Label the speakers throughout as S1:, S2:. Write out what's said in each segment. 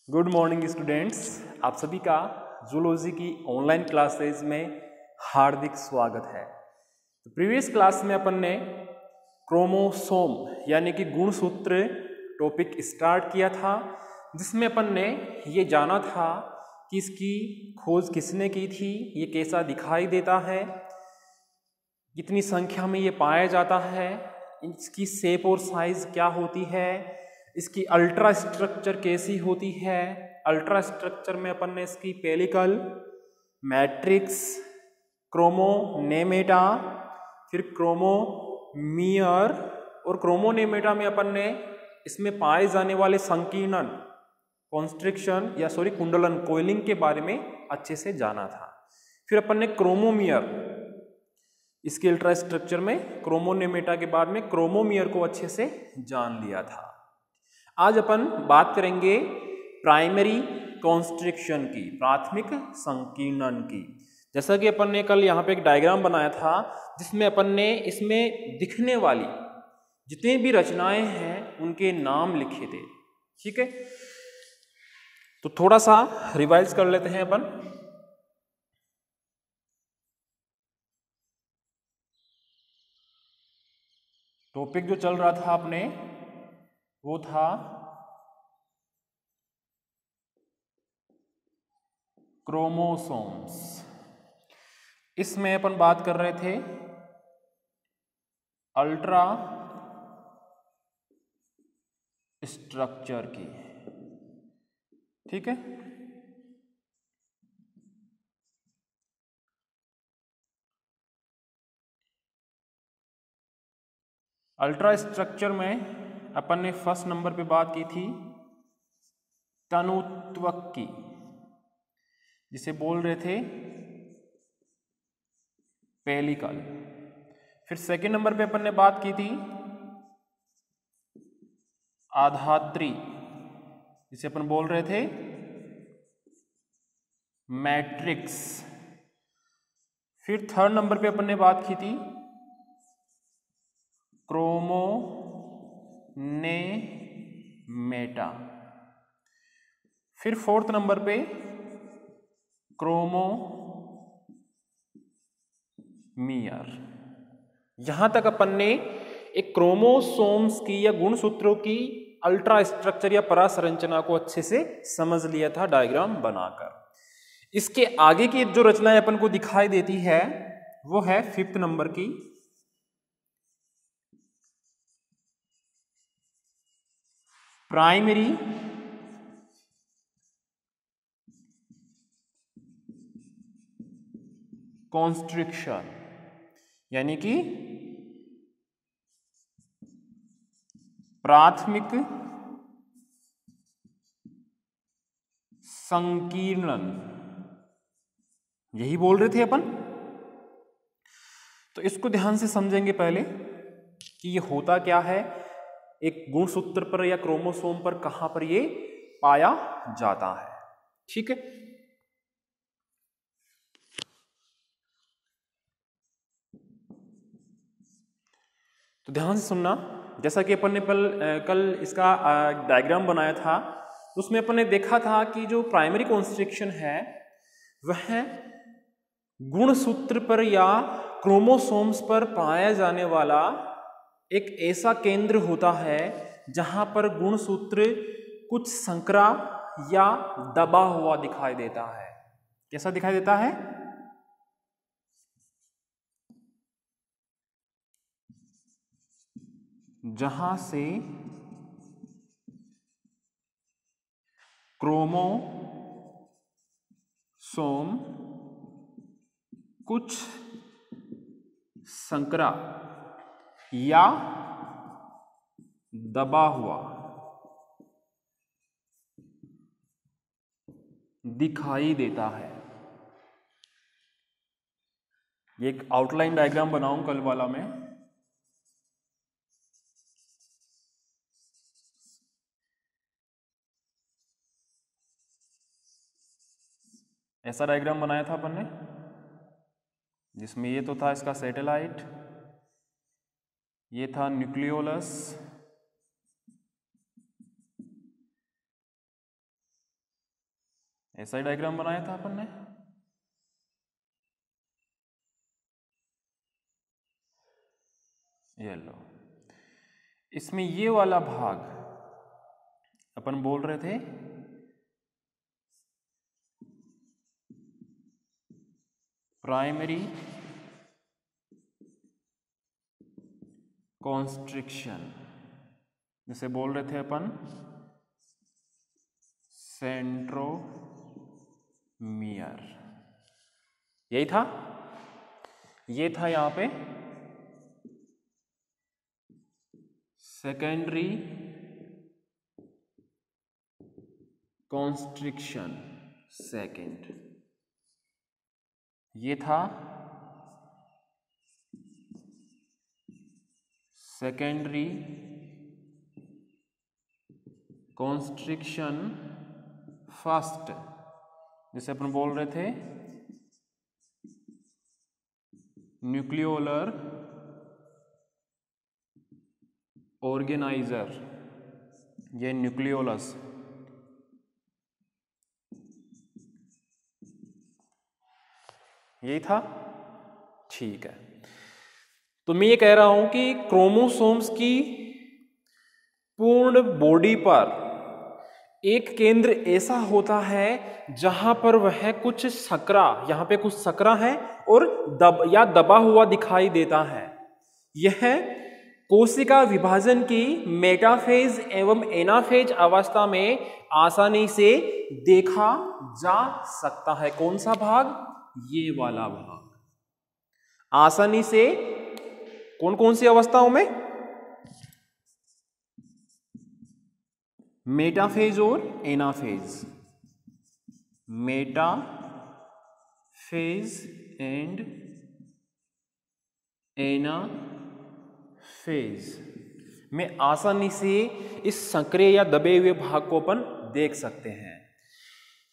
S1: Good morning students, आप सभी का जूलॉजी की ऑनलाइन क्लासेज में हार्दिक स्वागत है। तो प्रीवियस क्लास में अपन ने क्रोमोसोम यानी कि गुणसूत्र टॉपिक स्टार्ट किया था, जिसमें अपन ने ये जाना था कि इसकी खोज किसने की थी, ये कैसा दिखाई देता है, कितनी संख्या में ये पाया जाता है, इसकी शेप और साइज क्या होती है, इसकी अल्ट्रा स्ट्रक्चर कैसी होती है। अल्ट्रा स्ट्रक्चर में अपन ने इसकी पेलिकल, मैट्रिक्स, क्रोमोनेमेटा, फिर क्रोमोमियर और क्रोमोनेमेटा में अपन ने इसमें पाए जाने वाले संकीर्णन, कॉन्स्ट्रिक्शन या कुंडलन, कोइलिंग के बारे में अच्छे से जाना था। फिर अपन ने क्रोमोमियर, इसके अल्ट्रा स्ट्रक्चर में क्रोमोनेमेटा के बाद में क्रोमोमियर को अच्छे से जान लिया था। आज अपन बात करेंगे प्राइमरी कॉन्स्ट्रिक्शन की, प्राथमिक संकीर्णन की। जैसा कि अपन ने कल यहाँ पे एक डायग्राम बनाया था, जिसमें अपन ने इसमें दिखने वाली जितनी भी रचनाएं हैं उनके नाम लिखे थे। ठीक है, तो थोड़ा सा रिवाइज कर लेते हैं अपन। टॉपिक जो चल रहा था अपने वो था क्रोमोसोम्स। इसमें अपन बात कर रहे थे अल्ट्रा स्ट्रक्चर की। ठीक है, अल्ट्रा स्ट्रक्चर में अपन ने फर्स्ट नंबर पे बात की थी तनुत्वक की, जिसे बोल रहे थे पेलिकल। फिर सेकेंड नंबर पे अपन ने बात की थी आधात्री, जिसे अपन बोल रहे थे मैट्रिक्स। फिर थर्ड नंबर पे अपन ने बात की थी क्रोमोनेमेटा। फिर फोर्थ नंबर पे क्रोमोमियर। यहां तक अपन ने एक क्रोमोसोम्स की या गुणसूत्रों की अल्ट्रा स्ट्रक्चर या परासंरचना को अच्छे से समझ लिया था डायग्राम बनाकर। इसके आगे की जो रचनाएं अपन को दिखाई देती है वो है फिफ्थ नंबर की प्राइमरी कॉन्स्ट्रिक्शन, यानी कि प्राथमिक संकीर्णन, यही बोल रहे थे अपन। तो इसको ध्यान से समझेंगे पहले कि ये होता क्या है, एक गुणसूत्र पर या क्रोमोसोम पर कहां पर ये पाया जाता है। ठीक है, तो ध्यान से सुनना। जैसा कि अपन ने कल इसका डायग्राम बनाया था, तो उसमें अपन ने देखा था कि जो प्राइमरी कॉन्स्ट्रिक्शन है वह गुणसूत्र पर या क्रोमोसोम्स पर पाया जाने वाला एक ऐसा केंद्र होता है जहां पर गुणसूत्र कुछ संकरा या दबा हुआ दिखाई देता है। कैसा दिखाई देता है? जहां से क्रोमोसोम कुछ संकरा या दबा हुआ दिखाई देता है। ये एक आउटलाइन डायग्राम बनाऊं कल वाला मैं। ऐसा डायग्राम बनाया था अपन ने, जिसमें ये तो था इसका सैटेलाइट, ये था न्यूक्लियोलस, ऐसा ही डायग्राम बनाया था अपन ने। ये लो, इसमें ये वाला भाग अपन बोल रहे थे प्राइमरी कॉन्स्ट्रिक्शन, जिसे बोल रहे थे अपन सेंट्रोमियर। यही था, ये था यहां पे सेकेंडरी कॉन्स्ट्रिक्शन सेकेंड, ये था सेकेंडरी कॉन्स्ट्रिक्शन फर्स्ट, जिसे अपन बोल रहे थे न्यूक्लियोलर ऑर्गेनाइजर, ये न्यूक्लियोलस। यही था, ठीक है। तो मैं ये कह रहा हूं कि क्रोमोसोम्स की पूर्ण बॉडी पर एक केंद्र ऐसा होता है जहां पर वह कुछ सकरा, यहां पे कुछ सकरा है और दबा हुआ दिखाई देता है। यह कोशिका विभाजन की मेटाफेज एवं एनाफेज अवस्था में आसानी से देखा जा सकता है। कौन सा भाग? ये वाला भाग। आसानी से कौन कौन सी अवस्थाओं में? मेटाफेज और एनाफेज। मेटाफेज एंड एनाफेज में आसानी से इस संकरे या दबे हुए भाग को अपन देख सकते हैं।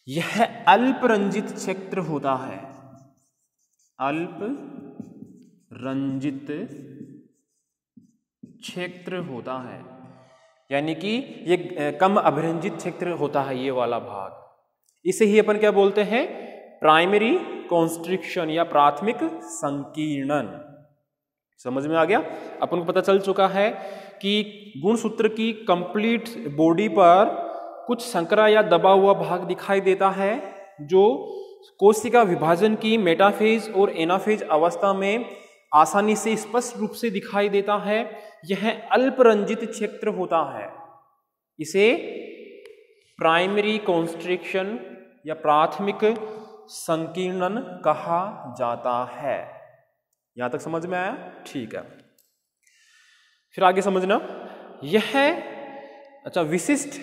S1: यह अल्प रंजित क्षेत्र होता है, अल्प रंजित क्षेत्र होता है, यानी कि ये कम अभिरंजित क्षेत्र होता है ये वाला भाग। इसे ही अपन क्या बोलते हैं? प्राइमरी कॉन्स्ट्रिक्शन या प्राथमिक संकीर्णन। समझ में आ गया? अपन को पता चल चुका है कि गुणसूत्र की कंप्लीट बॉडी पर कुछ संकरा या दबा हुआ भाग दिखाई देता है जो कोशिका विभाजन की मेटाफेज और एनाफेज अवस्था में आसानी से स्पष्ट रूप से दिखाई देता है। यह अल्प रंजित क्षेत्र होता है। इसे प्राइमरी कॉन्स्ट्रिक्शन या प्राथमिक संकीर्णन कहा जाता है। यहां तक समझ में आया? ठीक है, फिर आगे समझना। यह विशिष्ट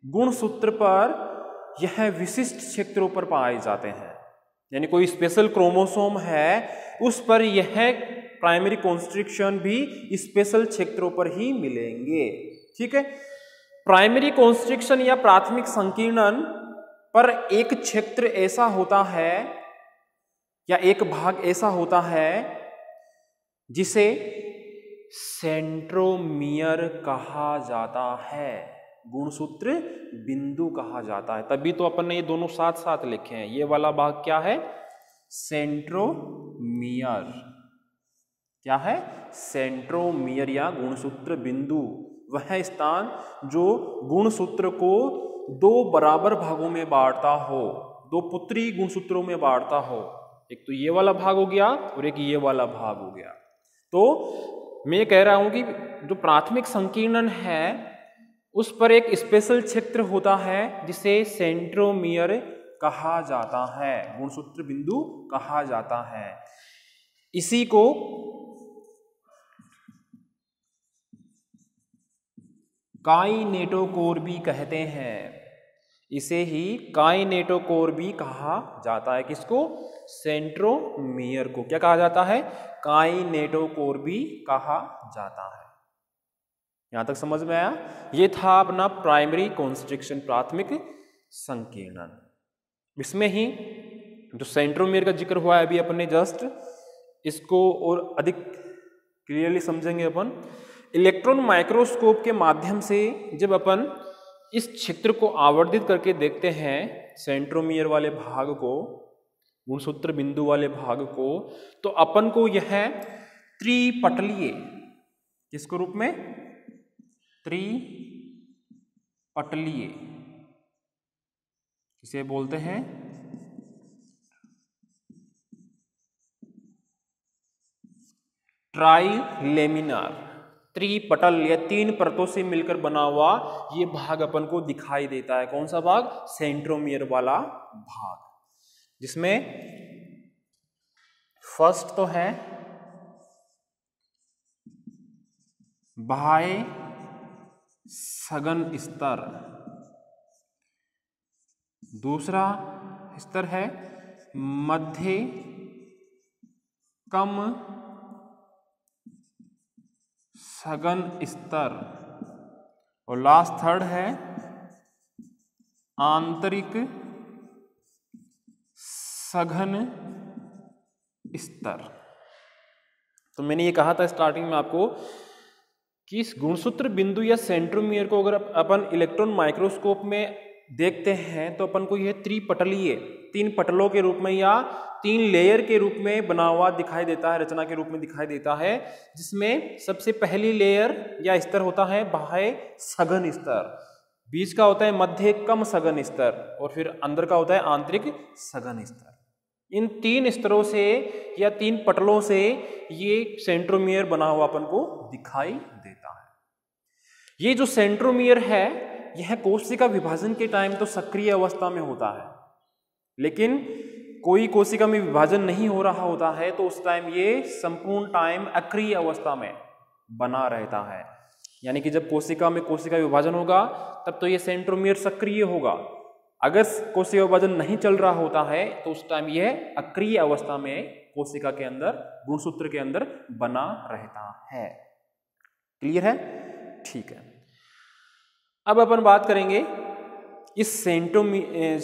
S1: गुणसूत्र पर यह विशिष्ट क्षेत्रों पर पाए जाते हैं, यानी कोई स्पेशल क्रोमोसोम है उस पर यह प्राइमरी कॉन्स्ट्रिक्शन भी स्पेशल क्षेत्रों पर ही मिलेंगे। ठीक है, प्राइमरी कॉन्स्ट्रिक्शन या प्राथमिक संकीर्णन पर एक क्षेत्र ऐसा होता है या एक भाग ऐसा होता है जिसे सेंट्रोमियर कहा जाता है, गुणसूत्र बिंदु कहा जाता है। तभी तो अपन ने ये दोनों साथ साथ लिखे हैं। ये वाला भाग क्या है? सेंट्रोमियर। क्या है? सेंट्रोमियर या गुणसूत्र बिंदु, वह स्थान जो गुणसूत्र को दो बराबर भागों में बांटता हो, दो पुत्री गुणसूत्रों में बांटता हो। एक तो ये वाला भाग हो गया और एक ये वाला भाग हो गया। तो मैं कह रहा हूं कि जो प्राथमिक संकीर्णन है उस पर एक स्पेशल क्षेत्र होता है जिसे सेंट्रोमियर कहा जाता है, गुणसूत्र बिंदु कहा जाता है। इसी को काइनेटोकोर भी कहते हैं। इसे ही काइनेटोकोर भी कहा जाता है। किसको? सेंट्रोमियर को क्या कहा जाता है? काइनेटोकोर भी कहा जाता है। यहां तक समझ में आया? ये था अपना प्राइमरी कॉन्स्ट्रिक्शन, प्राथमिक संकीर्णन। इसमें ही जो सेंट्रोमियर का जिक्र हुआ है अभी अपने जस्ट, इसको और अधिक क्लियरली समझेंगे अपन। इलेक्ट्रॉन माइक्रोस्कोप के माध्यम से जब अपन इस क्षेत्र को आवर्धित करके देखते हैं, सेंट्रोमियर वाले भाग को, गुणसूत्र बिंदु वाले भाग को, तो अपन को यह त्रिपटलीय, किसके रूप में, त्रिपटलीय, इसे बोलते हैं ट्राइलेमिनार, त्रिपटल या 3 परतों से मिलकर बना हुआ ये भाग अपन को दिखाई देता है। कौन सा भाग, सेंट्रोमियर वाला भाग, जिसमें फर्स्ट तो है बाह्य सघन स्तर, दूसरा स्तर है मध्य कम सघन स्तर, और लास्ट थर्ड है आंतरिक सघन स्तर। तो मैंने ये कहा था स्टार्टिंग में आपको कि इस गुणसूत्र बिंदु या सेंट्रोमियर को अगर अपन इलेक्ट्रॉन माइक्रोस्कोप में देखते हैं तो अपन को यह त्रिपटलीय, 3 पटलों के रूप में या 3 लेयर के रूप में बना हुआ दिखाई देता है, रचना के रूप में दिखाई देता है, जिसमें सबसे पहली लेयर या स्तर होता है बाह्य सघन स्तर, बीच का होता है मध्य कम सघन स्तर, और फिर अंदर का होता है आंतरिक सघन स्तर। इन 3 स्तरों से या 3 पटलों से ये सेंट्रोमियर बना हुआ अपन को दिखाई देता है। ये जो सेंट्रोमियर है यह कोशिका विभाजन के टाइम तो सक्रिय अवस्था में होता है, लेकिन कोई कोशिका में विभाजन नहीं हो रहा होता है तो उस टाइम ये संपूर्ण टाइम अक्रिय अवस्था में बना रहता है। यानी कि जब कोशिका में कोशिका विभाजन होगा तब तो ये सेंट्रोमियर सक्रिय होगा, अगर कोशिका विभाजन नहीं चल रहा होता है तो उस टाइम यह अक्रिय अवस्था में कोशिका के अंदर, गुणसूत्र के अंदर बना रहता है। क्लियर है? ठीक है। अब अपन बात करेंगे इस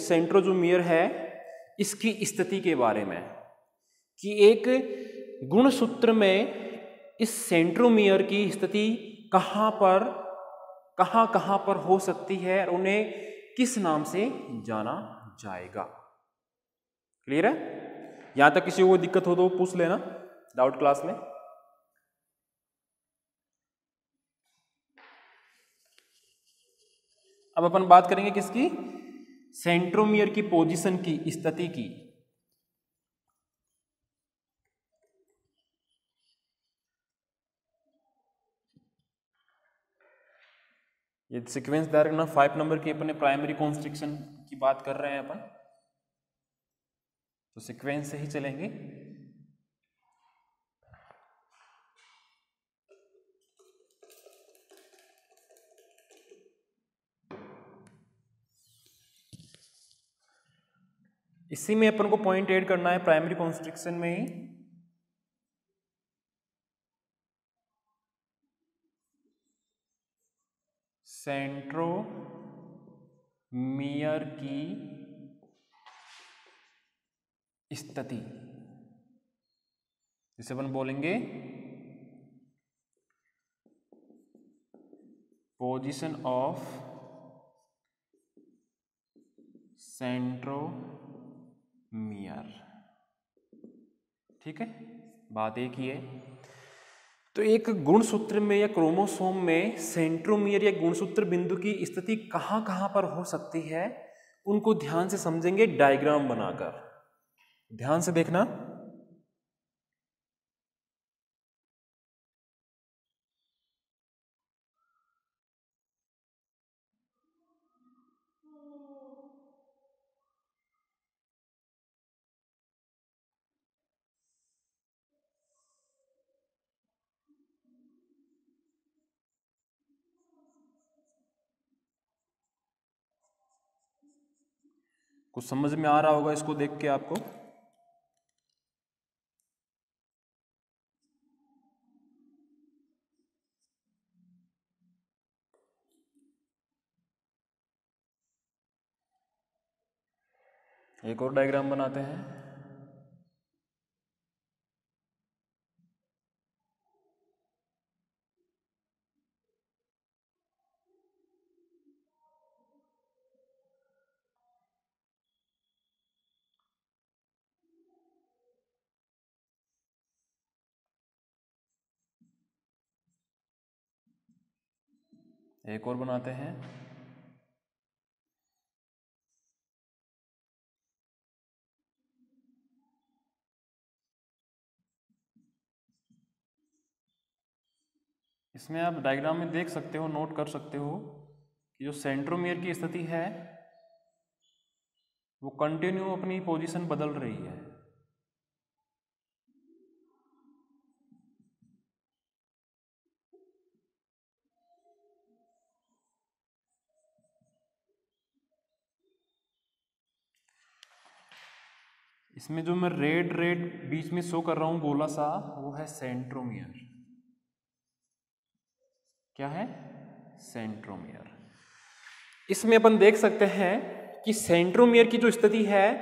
S1: सेंट्रोमियर है इसकी स्थिति के बारे में, कि एक गुणसूत्र में इस सेंट्रोमियर की स्थिति कहाँ पर हो सकती है और उन्हें किस नाम से जाना जाएगा। क्लियर है? यहां तक किसी को दिक्कत हो तो पूछ लेना डाउट क्लास में। अब अपन बात करेंगे किसकी, सेंट्रोमियर की पोजीशन की, स्थिति की। ये सीक्वेंस ध्यान रखना, 5 नंबर की अपने प्राइमरी कॉन्स्ट्रिक्शन की बात कर रहे हैं अपन, तो सीक्वेंस से ही चलेंगे। इसी में अपन को पॉइंट ऐड करना है प्राइमरी कॉन्स्ट्रिक्शन में ही। सेंट्रोमियर की स्थिति, जिसे अपन बोलेंगे पोजीशन ऑफ सेंट्रोमियर। ठीक है, बात एक ही है। तो एक गुणसूत्र में या क्रोमोसोम में सेंट्रोमियर या गुणसूत्र बिंदु की स्थिति कहां कहां पर हो सकती है, उनको ध्यान से समझेंगे डायग्राम बनाकर। ध्यान से देखना। कुछ समझ में आ रहा होगा इसको देख के आपको। एक और डायग्राम बनाते हैं। एक और बनाते हैं। इसमें आप डायग्राम में देख सकते हो, नोट कर सकते हो कि जो सेंट्रोमियर की स्थिति है वो कंटिन्यू अपनी पोजीशन बदल रही है। इसमें जो मैं रेड रेड बीच में शो कर रहा हूं गोला सा, वो है सेंट्रोमियर। क्या है? सेंट्रोमियर। इसमें अपन देख सकते हैं कि सेंट्रोमियर की जो स्थिति है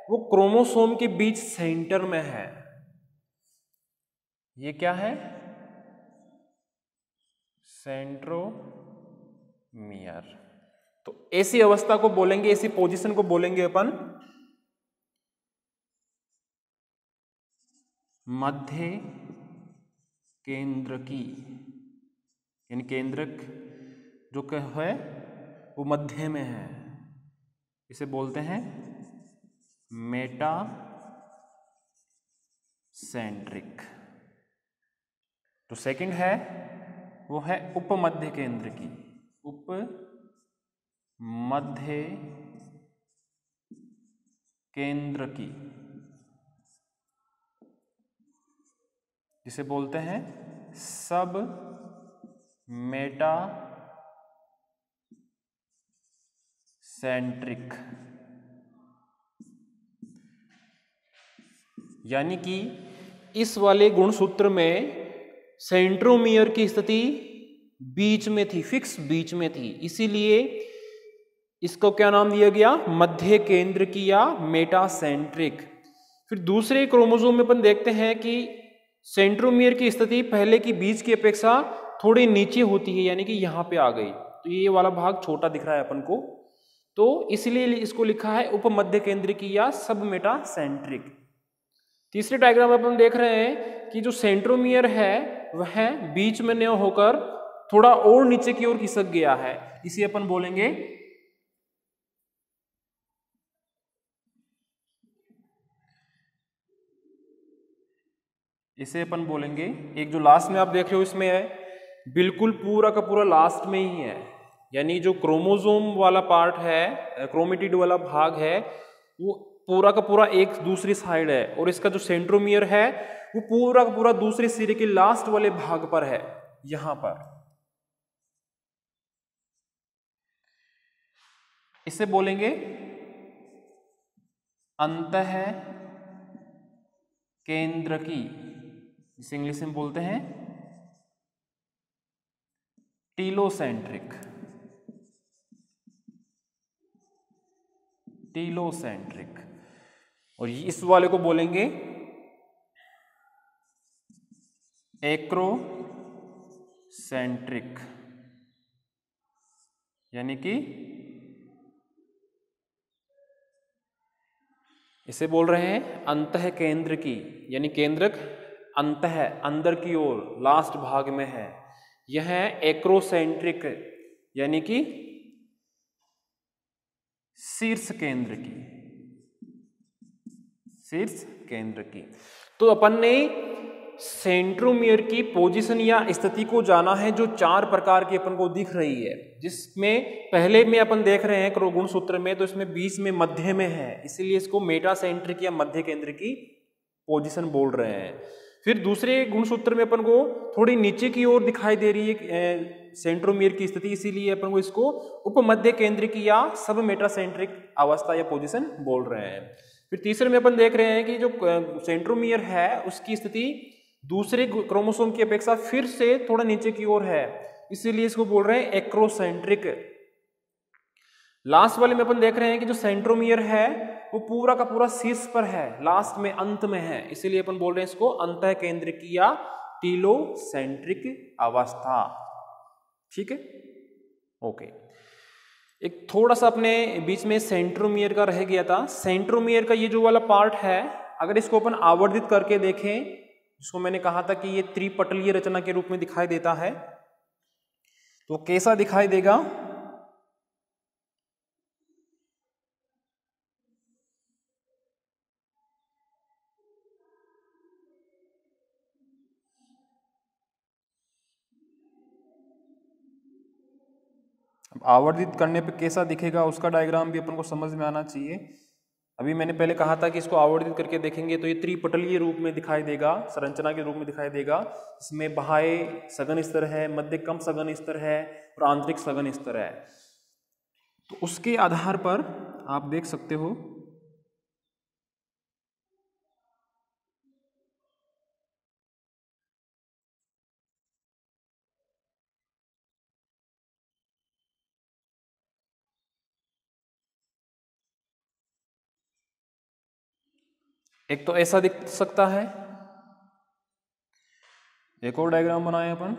S1: वो क्रोमोसोम के बीच सेंटर में है। ये क्या है? सेंट्रोमियर। तो ऐसी अवस्था को बोलेंगे, ऐसी पोजीशन को बोलेंगे अपन मध्य केंद्रकी, यानी केंद्रक जो है वो मध्य में है, इसे बोलते हैं मेटा सेंट्रिक। तो सेकंड है वो है उपमध्य केंद्र की, उपमध्य केंद्र की, जिसे बोलते हैं सब मेटा सेंट्रिक। यानी कि इस वाले गुणसूत्र में सेंट्रोमियर की स्थिति बीच में थी, फिक्स बीच में थी, इसीलिए इसको क्या नाम दिया गया? मध्य केंद्र की या मेटासेंट्रिक। फिर दूसरे क्रोमोसोम में अपन देखते हैं कि सेंट्रोमियर की स्थिति पहले की बीच की अपेक्षा थोड़ी नीचे होती है, यानी कि यहां पे आ गई, तो ये वाला भाग छोटा दिख रहा है अपन को, तो इसलिए इसको लिखा है उपमध्य केंद्र की या सब मेटासेंट्रिक। तीसरे डायग्राम में अपन देख रहे हैं कि जो सेंट्रोमियर है वह बीच में न होकर थोड़ा और नीचे की ओर खिसक गया है, इसे अपन बोलेंगे एक जो लास्ट में आप देख रहे हो इसमें है बिल्कुल पूरा का पूरा लास्ट में ही है, यानी जो क्रोमोसोम वाला पार्ट है, क्रोमेटिड वाला भाग है, वो पूरा का पूरा एक दूसरी साइड है, और इसका जो सेंट्रोमियर है वो पूरा का पूरा दूसरे सिरे के लास्ट वाले भाग पर है, यहां पर। इसे बोलेंगे अंतः केंद्रकी, जिसे इंग्लिश में बोलते हैं टीलोसेंट्रिक। टीलोसेंट्रिक। और इस वाले को बोलेंगे एक्रोसेंट्रिक, यानी कि इसे बोल रहे हैं अंतः केंद्र की, यानी केंद्रक अंतः अंदर की ओर लास्ट भाग में है। यह एक्रोसेंट्रिक, यानी कि शीर्ष केंद्र की, शीर्ष केंद्र की। तो अपन ने सेंट्रोमियर की पोजीशन या स्थिति को जाना है जो 4 प्रकार की अपन को दिख रही है, जिसमें पहले में अपन देख रहे हैं गुणसूत्र में, तो इसमें बीच में मध्य में है, इसीलिए इसको मेटासेंट्रिक या मध्य केंद्र की पोजीशन बोल रहे हैं। फिर दूसरे गुणसूत्र में अपन को थोड़ी नीचे की ओर दिखाई दे रही है सेंट्रोमियर की स्थिति, इसीलिए अपन को इसको उपमध्य केंद्र की या सब मेटासेंट्रिक अवस्था या पोजीशन बोल रहे हैं। फिर तीसरे में अपन देख रहे हैं कि जो सेंट्रोमियर है उसकी स्थिति दूसरे क्रोमोसोम की अपेक्षा फिर से थोड़ा नीचे की ओर है, इसीलिए इसको बोल रहे हैं एक्रोसेंट्रिक। लास्ट वाले में अपन देख रहे हैं कि जो सेंट्रोमियर है वो पूरा का पूरा शीर्ष पर है, लास्ट में अंत में है, इसीलिए अपन बोल रहे हैं इसको अंतः केंद्र की या टीलोसेंट्रिक अवस्था। ठीक है, ओके। एक थोड़ा सा अपने बीच में सेंट्रोमियर का रह गया था। सेंट्रोमियर का ये जो वाला पार्ट है, अगर इसको अपन आवर्धित करके देखें, जिसको मैंने कहा था कि ये त्रिपटलीय रचना के रूप में दिखाई देता है, तो कैसा दिखाई देगा? अब आवर्धित करने पे कैसा दिखेगा उसका डायग्राम भी अपन को समझ में आना चाहिए। अभी मैंने पहले कहा था कि इसको आवर्धित करके देखेंगे तो ये त्रिपटलीय रूप में दिखाई देगा, संरचना के रूप में दिखाई देगा। इसमें बाह्य सघन स्तर है, मध्य कम सघन स्तर है और आंतरिक सघन स्तर है। तो उसके आधार पर आप देख सकते हो एक तो ऐसा दिख सकता है। एक और डायग्राम बनाए अपन।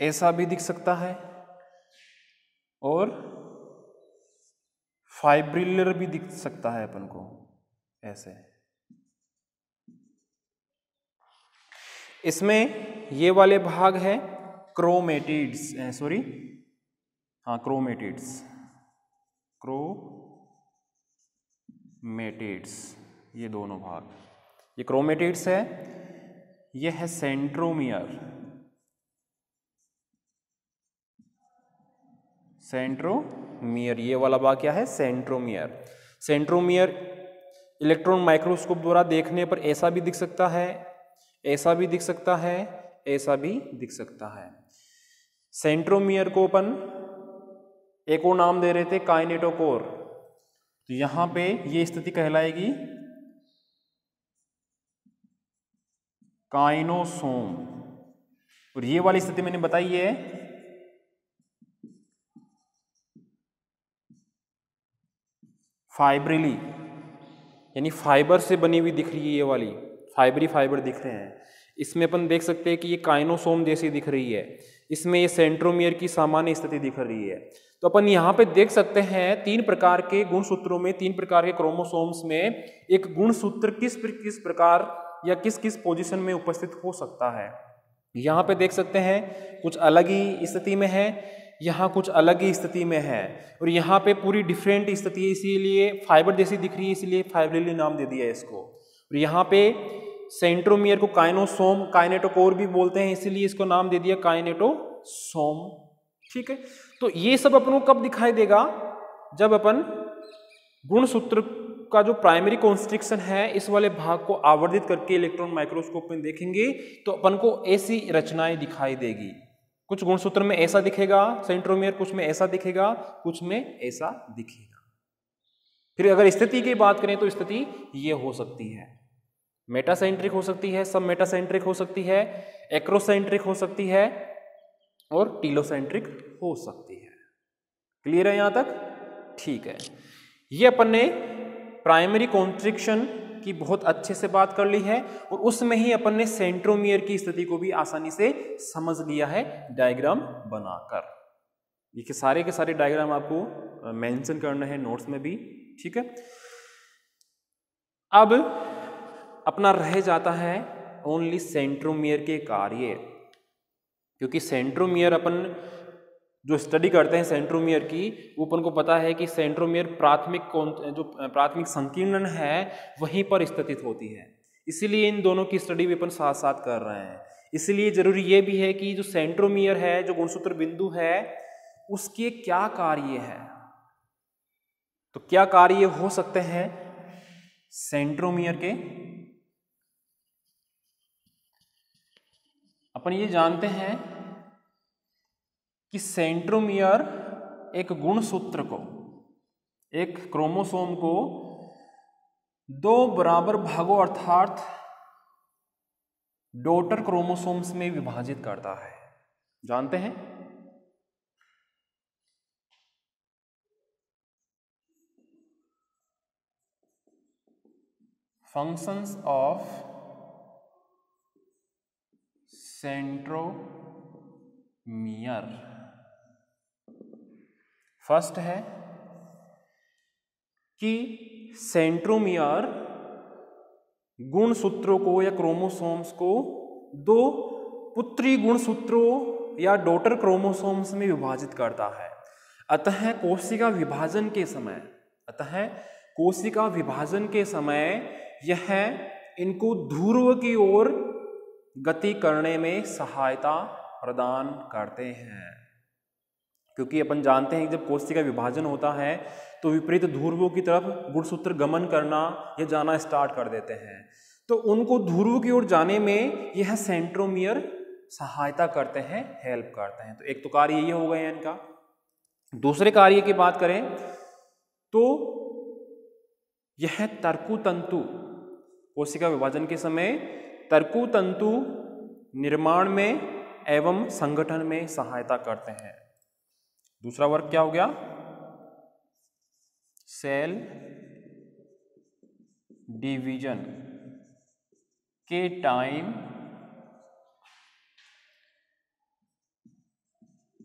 S1: ऐसा भी दिख सकता है और फाइब्रिलर भी दिख सकता है अपन को ऐसे। इसमें ये वाले भाग है क्रोमेटिड्स, सॉरी हाँ क्रोमेटिड्स, क्रोमेटिड्स, ये दोनों भाग, ये क्रोमेटिड्स है, ये है सेंट्रोमियर। सेंट्रोमियर ये वाला भाग क्या है? सेंट्रोमियर। सेंट्रोमियर इलेक्ट्रॉन माइक्रोस्कोप द्वारा देखने पर ऐसा भी दिख सकता है, ऐसा भी दिख सकता है, ऐसा भी दिख सकता है। सेंट्रोमियर को अपन एक और नाम दे रहे थे काइनेटोकोर। तो यहां पे ये स्थिति कहलाएगी काइनोसोम, और ये वाली स्थिति मैंने बताई है फाइब्रिली, यानी फाइबर से बनी हुई दिख रही है, ये वाली फाइबरी फाइबर दिख रहे हैं। इसमें अपन देख सकते हैं कि ये काइनोसोम जैसी दिख रही है, इसमें ये सेंट्रोमियर की सामान्य स्थिति दिख रही है। तो अपन यहाँ पे देख सकते हैं 3 प्रकार के गुणसूत्रों में, 3 प्रकार के क्रोमोसोम्स में एक गुणसूत्र किस प्रकार या किस किस पोजीशन में उपस्थित हो सकता है। यहाँ पे देख सकते हैं कुछ अलग ही स्थिति में है, यहाँ कुछ अलग ही स्थिति में है, और यहाँ पे पूरी डिफरेंट स्थिति है, इसीलिए फाइबर जैसी दिख रही है, इसलिए फाइब्रिली नाम दे दिया है इसको। और यहाँ पे सेंट्रोमियर को काइनोसोम काइनेटोकोर भी बोलते हैं, इसीलिए इसको नाम दे दिया काइनेटोसोम। ठीक है, तो ये सब अपन को कब दिखाई देगा? जब अपन गुणसूत्र का जो प्राइमरी कॉन्स्ट्रिक्शन है इस वाले भाग को आवर्धित करके इलेक्ट्रॉन माइक्रोस्कोप में देखेंगे तो अपन को ऐसी रचनाएं दिखाई देगी। कुछ गुणसूत्र में ऐसा दिखेगा सेंट्रोमियर, कुछ में ऐसा दिखेगा, कुछ में ऐसा दिखेगा। फिर अगर स्थिति की बात करें तो स्थिति ये हो सकती है, मेटासेंट्रिक हो सकती है, सब मेटासेंट्रिक हो सकती है, एक्रोसेंट्रिक हो सकती है और टीलोसेंट्रिक हो सकती है। क्लियर है यहां तक? ठीक है, ये अपन ने प्राइमरी कॉन्स्ट्रिक्शन की बहुत अच्छे से बात कर ली है और उसमें ही अपन ने सेंट्रोमियर की स्थिति को भी आसानी से समझ लिया है डायग्राम बनाकर। ये सारे के सारे डायग्राम आपको मेंशन करना है नोट्स में भी। ठीक है, अब अपना रह जाता है ओनली सेंट्रोमियर के कार्य, क्योंकि सेंट्रोमियर अपन जो स्टडी करते हैं सेंट्रोमियर की, वो अपन को पता है कि सेंट्रोमियर प्राथमिक संकीर्णन है वहीं पर स्थित होती है, इसीलिए इन दोनों की स्टडी भी अपन साथ साथ कर रहे हैं। इसलिए जरूरी ये भी है कि जो सेंट्रोमियर है, जो गुणसूत्र बिंदु है, उसके क्या कार्य है। तो क्या कार्य हो सकते हैं सेंट्रोमियर के? अपन ये जानते हैं कि सेंट्रोमियर एक गुणसूत्र को एक क्रोमोसोम को 2 बराबर भागों अर्थात डॉटर क्रोमोसोम्स में विभाजित करता है। जानते हैं? Functions of centromere. फर्स्ट है कि सेंट्रोमियर गुणसूत्रों को या क्रोमोसोम्स को 2 पुत्री गुणसूत्रों या डॉटर क्रोमोसोम्स में विभाजित करता है। अतः कोशिका विभाजन के समय यह इनको ध्रुव की ओर गति करने में सहायता प्रदान करते हैं। क्योंकि अपन जानते हैं कि जब कोशिका विभाजन होता है तो विपरीत ध्रुवों की तरफ गुणसूत्र गमन करना या जाना स्टार्ट कर देते हैं, तो उनको ध्रुव की ओर जाने में यह सेंट्रोमियर सहायता करते हैं, हेल्प करते हैं। तो एक तो कार्य ये हो गए इनका। दूसरे कार्य की बात करें तो यह तर्कुतंतु, कोशिका विभाजन के समय तर्कुतंतु निर्माण में एवं संगठन में सहायता करते हैं। दूसरा वर्ग क्या हो गया? सेल डिवीजन के टाइम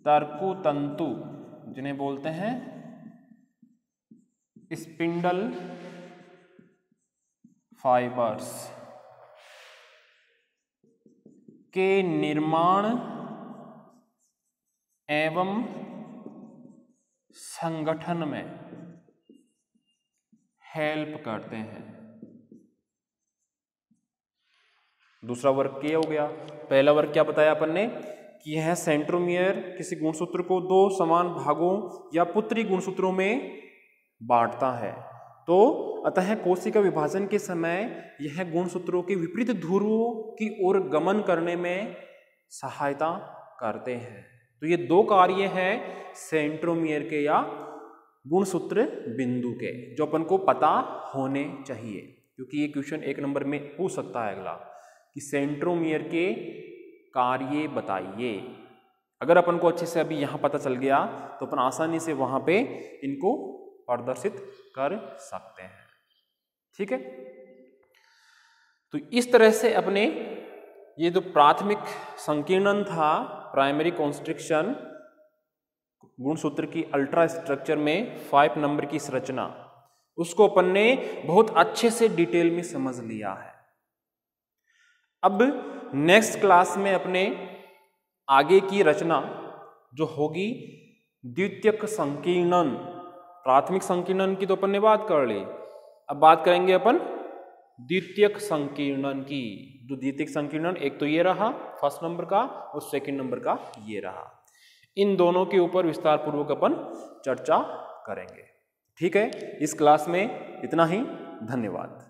S1: तर्कुतंतु, जिन्हें बोलते हैं स्पिंडल फाइबर्स, के निर्माण एवं संगठन में हेल्प करते हैं। दूसरा वर्ग क्या हो गया? पहला वर्ग क्या बताया अपन ने कि यह सेंट्रोमियर किसी गुणसूत्र को 2 समान भागों या पुत्री गुणसूत्रों में बांटता है। तो अतः कोशिका विभाजन के समय यह गुणसूत्रों के विपरीत ध्रुवों की ओर गमन करने में सहायता करते हैं। तो ये 2 कार्य हैं सेंट्रोमियर के या गुणसूत्र बिंदु के, जो अपन को पता होने चाहिए, क्योंकि ये क्वेश्चन 1 नंबर में पूछ सकता है अगला कि सेंट्रोमियर के कार्य बताइए। अगर अपन को अच्छे से अभी यहाँ पता चल गया तो अपन आसानी से वहां पे इनको प्रदर्शित कर सकते हैं। ठीक है, तो इस तरह से अपने ये जो प्राथमिक संकीर्णन था, प्राइमरी कॉन्स्ट्रिक्शन, गुणसूत्र की अल्ट्रा स्ट्रक्चर में 5 नंबर की संरचना, उसको अपन ने बहुत अच्छे से डिटेल में समझ लिया है। अब नेक्स्ट क्लास में अपने आगे की रचना जो होगी द्वितीयक संकीर्णन, प्राथमिक संकीर्णन की तो अपन ने बात कर ली, अब बात करेंगे अपन द्वितीयक संकीर्णन की। जो द्वितीयक संकीर्णन, एक तो ये रहा फर्स्ट नंबर का और सेकंड नंबर का ये रहा, इन दोनों के ऊपर विस्तार पूर्वक अपन चर्चा करेंगे। ठीक है, इस क्लास में इतना ही। धन्यवाद।